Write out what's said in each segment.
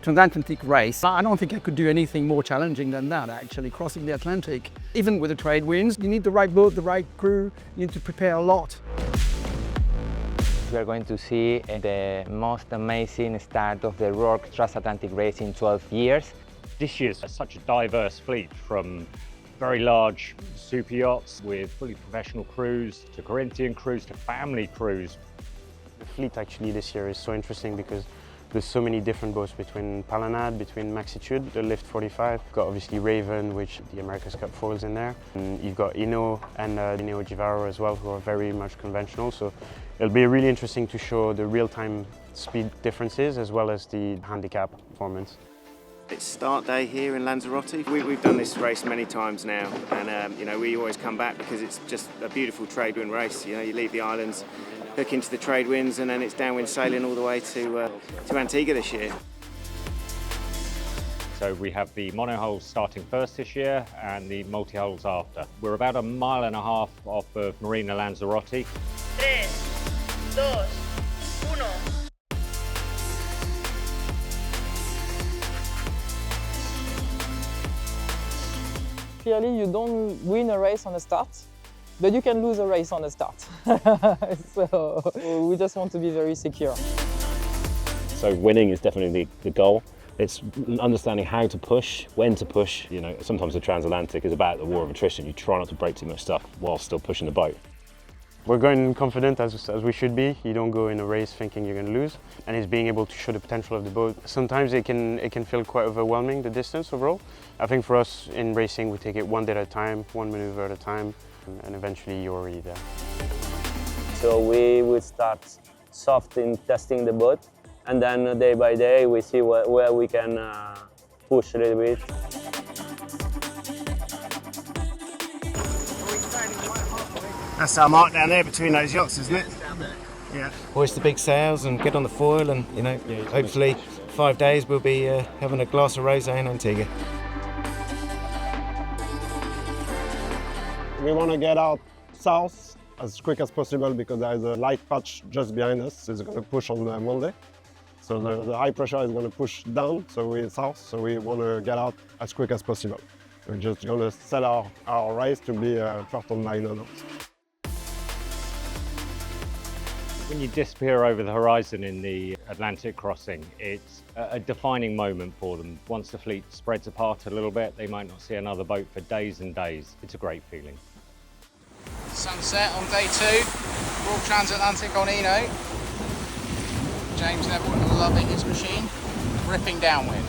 Transatlantic Race. I don't think I could do anything more challenging than that, actually, crossing the Atlantic. Even with the trade winds, you need the right boat, the right crew, you need to prepare a lot. We are going to see the most amazing start of the RORC Transatlantic Race in 12 years. This year's such a diverse fleet, from very large super yachts with fully professional crews to Corinthian crews to family crews. The fleet actually this year is so interesting because there's so many different boats between Palanad, between Maxitude, the Lift 45. You've got obviously Raven, which the America's Cup foils in there. And you've got Ino and Neo Givaro as well, who are very much conventional. So it'll be really interesting to show the real-time speed differences as well as the handicap performance. It's start day here in Lanzarote. We've done this race many times now, and we always come back because it's just a beautiful trade wind race. You leave the islands, hook into the trade winds, and then it's downwind sailing all the way to Antigua this year. So we have the monohull starting first this year and the multi-hulls after. We're about 1.5 miles off of Marina Lanzarote. 3, 2, 1. Clearly, you don't win a race on the start, but you can lose a race on the start. So we just want to be very secure. So winning is definitely the goal. It's understanding how to push, when to push. Sometimes the transatlantic is about the war of attrition. You try not to break too much stuff while still pushing the boat. We're going confident as we should be. You don't go in a race thinking you're going to lose, and it's being able to show the potential of the boat. Sometimes it can feel quite overwhelming, the distance overall. I think for us in racing, we take it one day at a time, one maneuver at a time, and eventually you're already there. So we will start soft in testing the boat, and then day by day we see where we can push a little bit. That's our mark down there between those yachts, isn't it? Yeah. Hoist the big sails and get on the foil, and hopefully 5 days we'll be having a glass of rosé in Antigua. We want to get out south as quick as possible because there's a light patch just behind us. It's going to push on Monday. So the high pressure is going to push down, so we're south, so we want to get out as quick as possible. We're just going to set our race to be first on 9 knots. When you disappear over the horizon in the Atlantic crossing, it's a defining moment for them. Once the fleet spreads apart a little bit, they might not see another boat for days and days. It's a great feeling. Sunset on day 2, RORC Transatlantic on Eno. James Neville loving his machine, ripping downwind.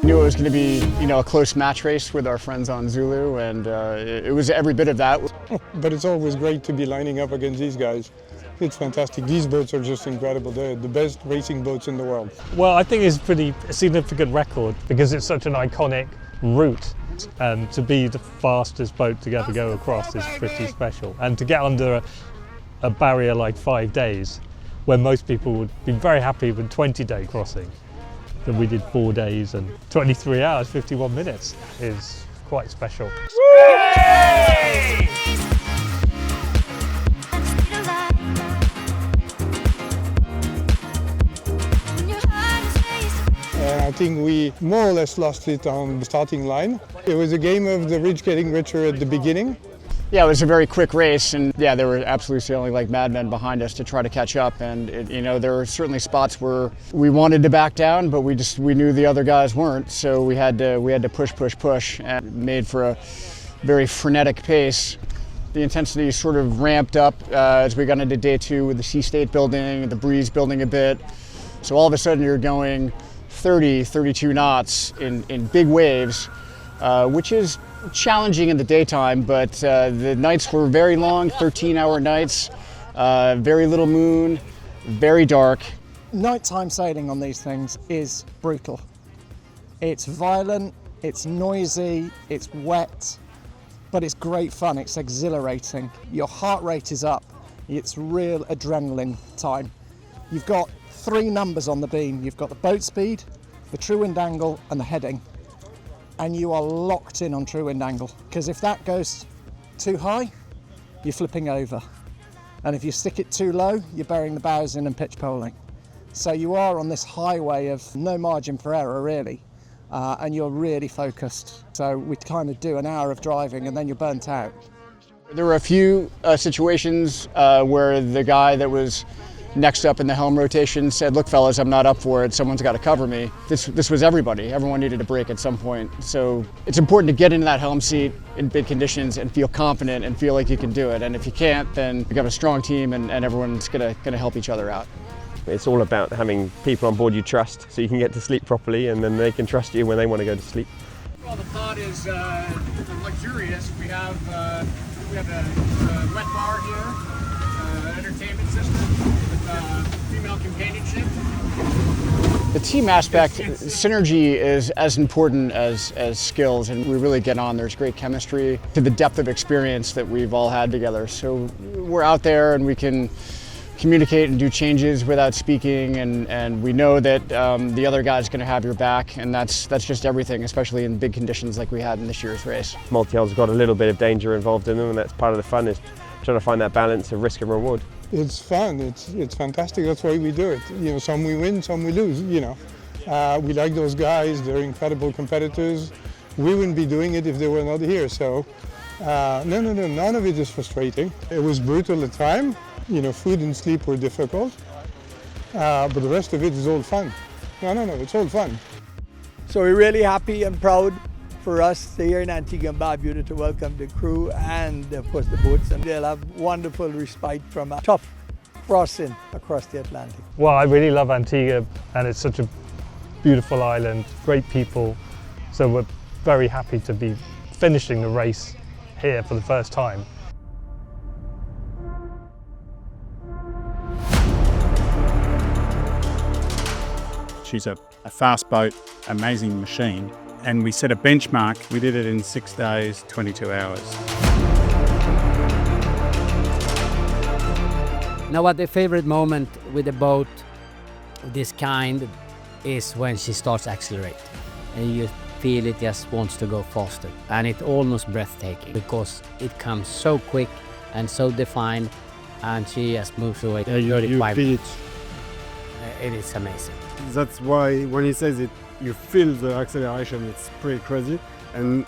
Knew it was going to be, a close match race with our friends on Zulu, and it was every bit of that. But it's always great to be lining up against these guys. It's fantastic. These boats are just incredible. They're the best racing boats in the world. Well, I think it's a pretty significant record because it's such an iconic route. To be the fastest boat to ever go across is pretty special. And to get under a barrier like 5 days, where most people would be very happy with 20-day crossing, that we did 4 days and 23 hours, 51 minutes is quite special. I think we more or less lost it on the starting line. It was a game of the rich getting richer at the beginning. Yeah, it was a very quick race, and they were absolutely sailing like madmen behind us to try to catch up. And there were certainly spots where we wanted to back down, but we knew the other guys weren't. So we had to push, and made for a very frenetic pace. The intensity sort of ramped up as we got into day 2 with the sea state building, the breeze building a bit. So all of a sudden you're going 30, 32 knots in big waves, which is challenging in the daytime, but the nights were very long, 13-hour nights, very little moon, very dark. Nighttime sailing on these things is brutal. It's violent, It's noisy, it's wet, but it's great fun, it's exhilarating. Your heart rate is up, it's real adrenaline time. You've got 3 numbers on the beam. You've got the boat speed, the true wind angle and the heading. And you are locked in on true wind angle, because if that goes too high, you're flipping over. And if you stick it too low, you're burying the bows in and pitch poling. So you are on this highway of no margin for error, really. And you're really focused. So we kind of do an hour of driving and then you're burnt out. There were a few situations where the guy that was next up in the helm rotation said, look fellas, I'm not up for it, someone's got to cover me. This was everybody. Everyone needed a break at some point. So it's important to get into that helm seat in big conditions and feel confident and feel like you can do it. And if you can't, then you've got a strong team and everyone's gonna help each other out. It's all about having people on board you trust so you can get to sleep properly and then they can trust you when they want to go to sleep. Well, the pod is luxurious. We have a wet bar here, entertainment system, female companionship. The team aspect, synergy is as important as skills, and we really get on. There's great chemistry to the depth of experience that we've all had together. So we're out there and we can communicate and do changes without speaking, and we know that the other guy's going to have your back, and that's just everything, especially in big conditions like we had in this year's race. Multi-hull's got a little bit of danger involved in them, and that's part of the fun, is trying to find that balance of risk and reward. It's fun, it's fantastic, that's why we do it. You know, some we win, some we lose, you know. We like those guys, they're incredible competitors. We wouldn't be doing it if they were not here, so no, none of it is frustrating. It was brutal at times. You know, food and sleep were difficult, but the rest of it is all fun. No, it's all fun. So we're really happy and proud for us here in Antigua and Barbuda to welcome the crew and of course the boats, and they'll have wonderful respite from a tough crossing across the Atlantic. Well, I really love Antigua and it's such a beautiful island, great people, so we're very happy to be finishing the race here for the first time. She's a fast boat, amazing machine, and we set a benchmark. We did it in 6 days, 22 hours. Now, what the favorite moment with a boat of this kind is when she starts accelerating, and you feel it just wants to go faster, and it's almost breathtaking because it comes so quick and so defined, and she just moves away. You feel it. It is amazing. That's why when he says it, you feel the acceleration. It's pretty crazy. And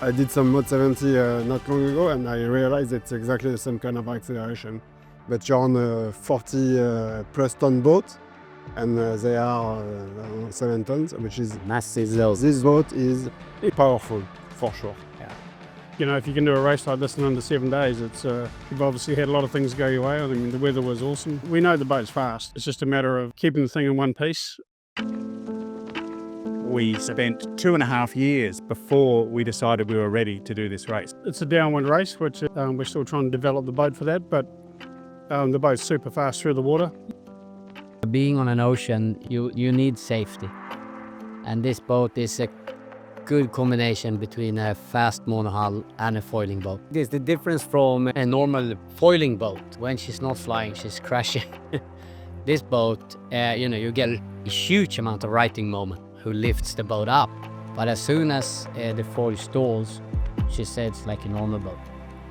I did some Mod 70 not long ago, and I realized it's exactly the same kind of acceleration. But you're on a 40 plus ton boat, and they are 7 tons, which is massive. This boat is powerful, for sure. You know, if you can do a race like this in under 7 days, it's you've obviously had a lot of things go your way. I mean, the weather was awesome. We know the boat's fast. It's just a matter of keeping the thing in one piece. We spent 2.5 years before we decided we were ready to do this race. It's a downwind race, which we're still trying to develop the boat for that, but the boat's super fast through the water. Being on an ocean, you need safety, and this boat is a good combination between a fast monohull and a foiling boat. There's the difference from a normal foiling boat. When she's not flying, she's crashing. This boat, you know, you get a huge amount of righting moment who lifts the boat up. But as soon as the foil stalls, she says like a normal boat.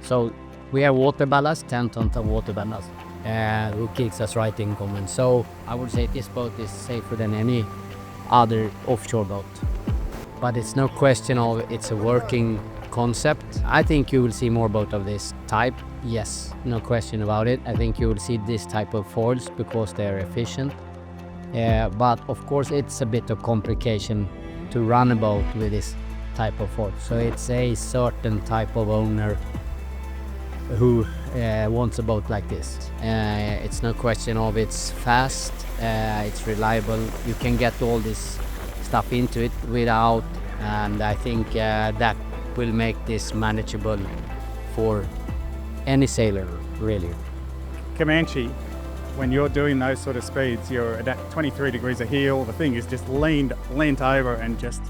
So we have water ballast, 10 tons of water ballast, who keeps us righting comment. So I would say this boat is safer than any other offshore boat. But it's no question of it's a working concept. I think you will see more boat of this type. Yes, no question about it. I think you will see this type of foils because they're efficient. But of course it's a bit of complication to run a boat with this type of foil. So it's a certain type of owner who wants a boat like this. It's no question of it's fast, it's reliable. You can get all this stuff into it without, and I think that will make this manageable for any sailor, really. Comanche, when you're doing those sort of speeds, you're at 23 degrees of heel, the thing is just leaned over and just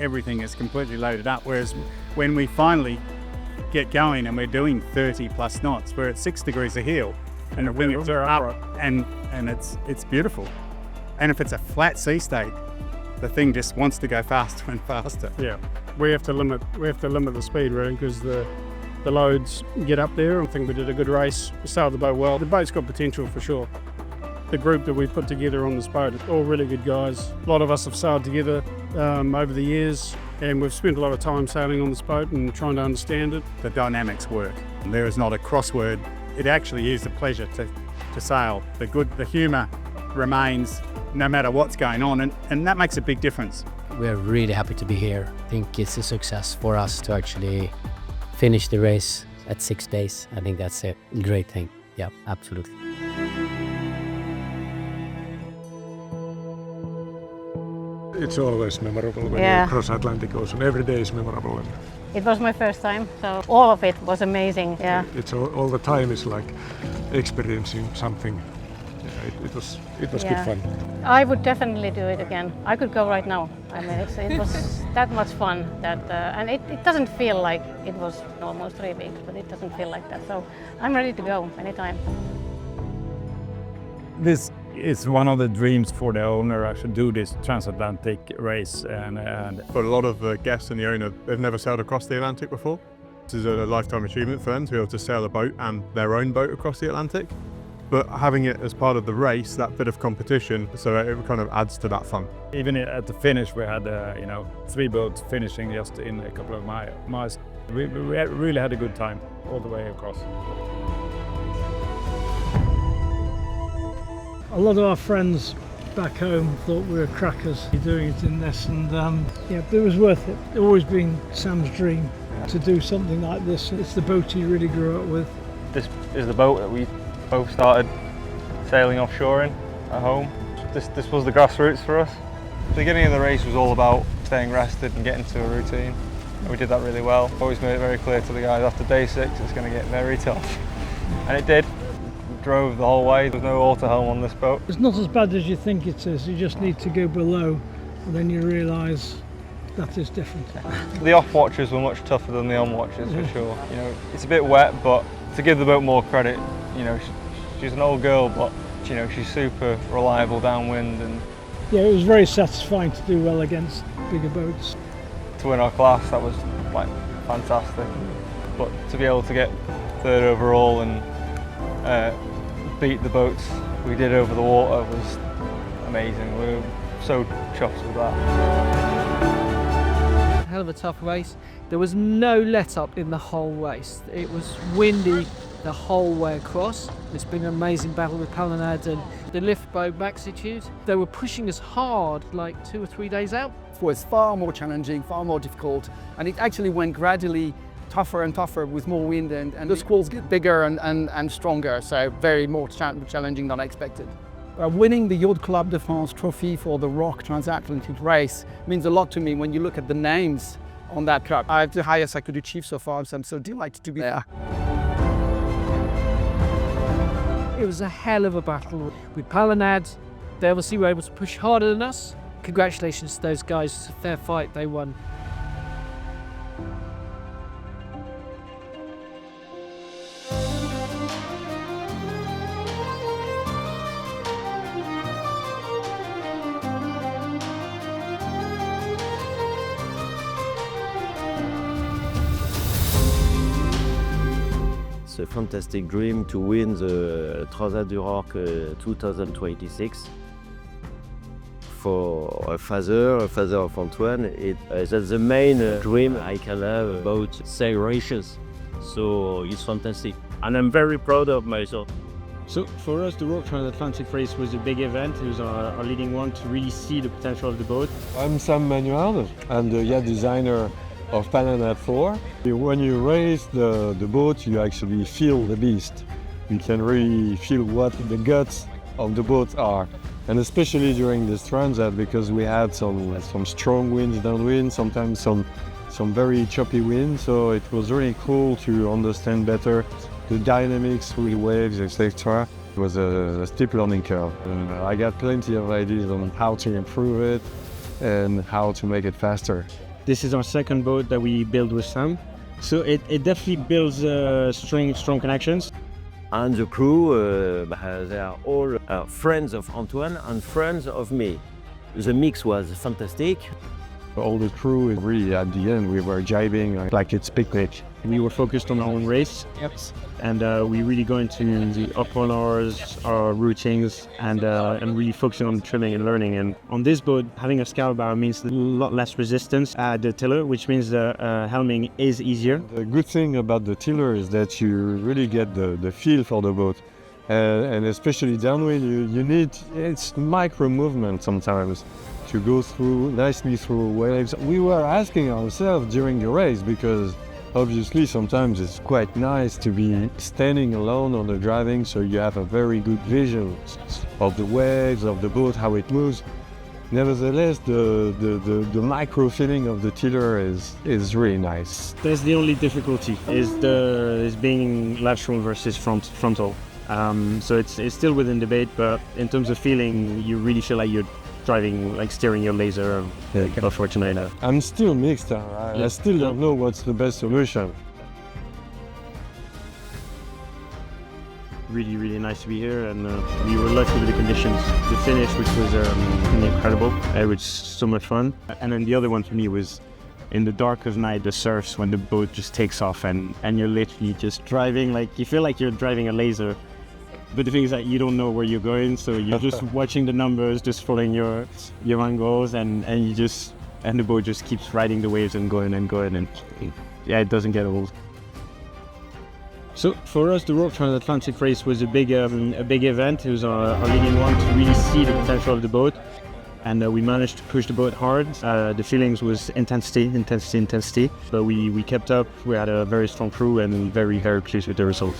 everything is completely loaded up. Whereas when we finally get going and we're doing 30 plus knots, we're at 6 degrees of heel and the winds are up and it's beautiful. And if it's a flat sea state, the thing just wants to go faster and faster. Yeah, we have to limit the speed really because the loads get up there. I think we did a good race. We sailed the boat well. The boat's got potential for sure. The group that we put together on this boat, all really good guys. A lot of us have sailed together over the years, and we've spent a lot of time sailing on this boat and trying to understand it. The dynamics work. There is not a crossword. It actually is a pleasure to sail. The humour remains no matter what's going on, and that makes a big difference. We're really happy to be here. I think it's a success for us to actually finish the race at 6 days. I think that's a great thing. Yeah, absolutely. It's always memorable when you cross Atlantic Ocean. Every day is memorable. It was my first time, so all of it was amazing. Yeah. It's all the time is like experiencing something. Yeah, it was good fun. I would definitely do it again. I could go right now. I mean, it was that much fun that, and it doesn't feel like it was almost 3 weeks, but it doesn't feel like that. So I'm ready to go anytime. This is one of the dreams for the owner. I should do this transatlantic race, and for a lot of the guests and the owner, they've never sailed across the Atlantic before. This is a lifetime achievement for them to be able to sail a boat and their own boat across the Atlantic. But having it as part of the race, that bit of competition, so it kind of adds to that fun. Even at the finish, we had 3 boats finishing just in a couple of miles. We really had a good time all the way across. A lot of our friends back home thought we were crackers doing it in this, and yeah, but it was worth it. It's always been Sam's dream to do something like this. It's the boat he really grew up with. This is the boat that we both started sailing offshore in at home. This was the grassroots for us. The beginning of the race was all about staying rested and getting to a routine. And we did that really well. Always made it very clear to the guys after day 6 it's going to get very tough. And it did. Drove the whole way. There's no autohull on this boat. It's not as bad as you think it is. You just need to go below and then you realise that is different. The off watches were much tougher than the on watches for sure. You know, it's a bit wet, but to give the boat more credit, you know, she's an old girl, but you know, she's super reliable downwind. And yeah, it was very satisfying to do well against bigger boats. To win our class, that was like fantastic. But to be able to get 3rd overall and beat the boats we did over the water was amazing. We were so chuffed with that. Hell of a tough race. There was no let up in the whole race. It was windy the whole way across. It's been an amazing battle with Palanad and the lift boat Maxitude. They were pushing us hard like 2 or 3 days out. It was far more challenging, far more difficult, and it actually went gradually tougher and tougher with more wind, and the squalls get bigger and stronger, so very more challenging than I expected. Winning the Yacht Club de France trophy for the RORC Transatlantic Race means a lot to me when you look at the names on that cup. I have the highest I could achieve so far, so I'm so delighted to be there. It was a hell of a battle with Palanad. They obviously were able to push harder than us. Congratulations to those guys, it's a fair fight, they won. It's a fantastic dream to win the Transat RORC 2026. For a father of Antoine, that's the main dream I can have about sail races. So it's fantastic. And I'm very proud of myself. So for us, the RORC Transatlantic Race was a big event. It was our leading one to really see the potential of the boat. I'm Sam Manuel. I'm the yacht designer of Palanad 4. When you race the boat, you actually feel the beast. You can really feel what the guts of the boat are. And especially during this transat, because we had some strong winds downwind, sometimes some very choppy winds. So it was really cool to understand better the dynamics with waves, etc. It was a steep learning curve. And I got plenty of ideas on how to improve it and how to make it faster. This is our second boat that we build with Sam. So it definitely builds strong connections. And the crew, they are all friends of Antoine and friends of me. The mix was fantastic. All the crew, really at the end, we were jibing like it's picnic. We were focused on our own race. Yep. And we really go into the upper hours, our routings, and really focusing on trimming and learning. And on this boat, having a scour barrel means a lot less resistance at the tiller, which means the helming is easier. The good thing about the tiller is that you really get the feel for the boat. And especially downwind, you need, it's micro movement sometimes to go nicely through waves. We were asking ourselves during the race, because obviously sometimes it's quite nice to be standing alone on the driving, so you have a very good vision of the waves, of the boat, how it moves. Nevertheless, the micro feeling of the tiller is really nice. That's the only difficulty, is being lateral versus frontal. So it's still within debate, but in terms of feeling, you really feel like you're driving, like steering your laser, unfortunately. I'm still mixed. I still don't know what's the best solution. Really nice to be here, and we were lucky with the conditions. The finish, which was incredible, it was so much fun. And then the other one for me was in the dark of night, the surfs, when the boat just takes off and you're literally just driving, like you feel like you're driving a laser. But the thing is that you don't know where you're going, so you're just watching the numbers, just following your angles, and the boat just keeps riding the waves and going, and yeah, it doesn't get old. So for us, the RORC Transatlantic Race was a big event. It was our leading one to really see the potential of the boat, and we managed to push the boat hard. The feelings was intensity, but we kept up. We had a very strong crew, and very pleased with the results.